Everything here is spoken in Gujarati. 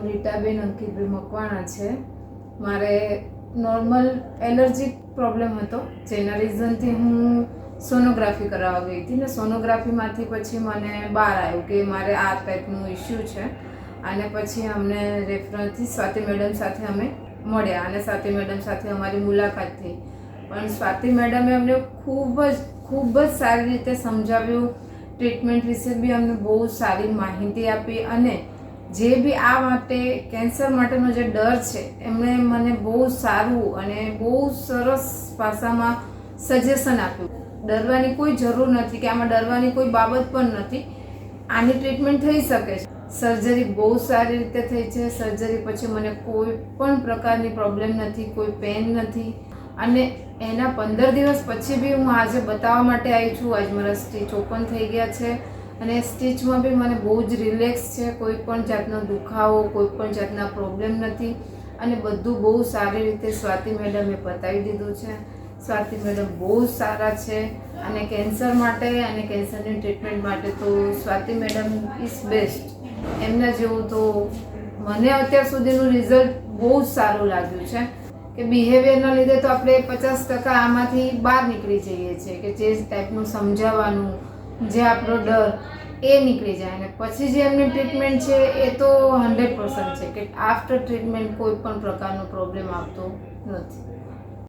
રીટાબેન અંકિતભાઈ મકવાણા છે. મારે નોર્મલ એલર્જી પ્રોબ્લેમ હતો, જેના રીઝનથી હું સોનોગ્રાફી કરાવવા ગઈ હતી ને સોનોગ્રાફીમાંથી પછી મને બહાર આવ્યું કે મારે આ ટાઈપનું ઇસ્યુ છે. અને પછી અમને રેફરન્સથી સ્વાતિ મેડમ સાથે અમે મળ્યા અને સ્વાતિ મેડમ સાથે અમારી મુલાકાત થઈ. પણ સ્વાતિ મેડમે અમને ખૂબ જ સારી રીતે સમજાવ્યું. ટ્રીટમેન્ટ વિશે બી અમને બહુ સારી માહિતી આપી અને જે બી આ માટે કેન્સર માટેનો જે ડર છે એમણે મને બહુ સારું અને બહુ સરસ ભાષામાં સજેશન આપ્યું. ડરવાની કોઈ જરૂર નથી કે આમાં ડરવાની કોઈ બાબત પણ નથી. આની ટ્રીટમેન્ટ થઈ શકે છે. સર્જરી બહુ સારી રીતે થઈ છે. સર્જરી પછી મને કોઈ પણ પ્રકારની પ્રોબ્લેમ નથી, કોઈ પેન નથી. અને એના 15 દિવસ પછી બી હું આજે બતાવવા માટે આવી છું. આજ મારા સ્ટીચ ઓપન થઈ ગયા છે અને સ્ટીચમાં બી મને બહુ જ રિલેક્સ છે. કોઈ પણ જાતનો દુખાવો, કોઈ પણ જાતના પ્રોબ્લેમ નથી અને બધું બહુ સારી રીતે સ્વાતિ મેડમે બતાવી દીધું છે. સ્વાતિ મેડમ બહુ સારા છે અને કેન્સર માટે અને કેન્સરની ટ્રીટમેન્ટ માટે તો સ્વાતિ મેડમ ઇઝ બેસ્ટ. એમના જેવું તો મને અત્યાર સુધીનું રિઝલ્ટ બહુ જ સારું લાગ્યું છે કે બિહેવિયરના લીધે તો આપણે 50% આમાંથી બહાર નીકળી જઈએ છીએ કે જે ટાઈપનું સમજાવવાનું, જે આપણો ડર એ નીકળી જાય. અને પછી જે એમની ટ્રીટમેન્ટ છે એ તો 100% છે કે આફ્ટર ટ્રીટમેન્ટ કોઈ પણ પ્રકારનો પ્રોબ્લેમ આવતો નથી.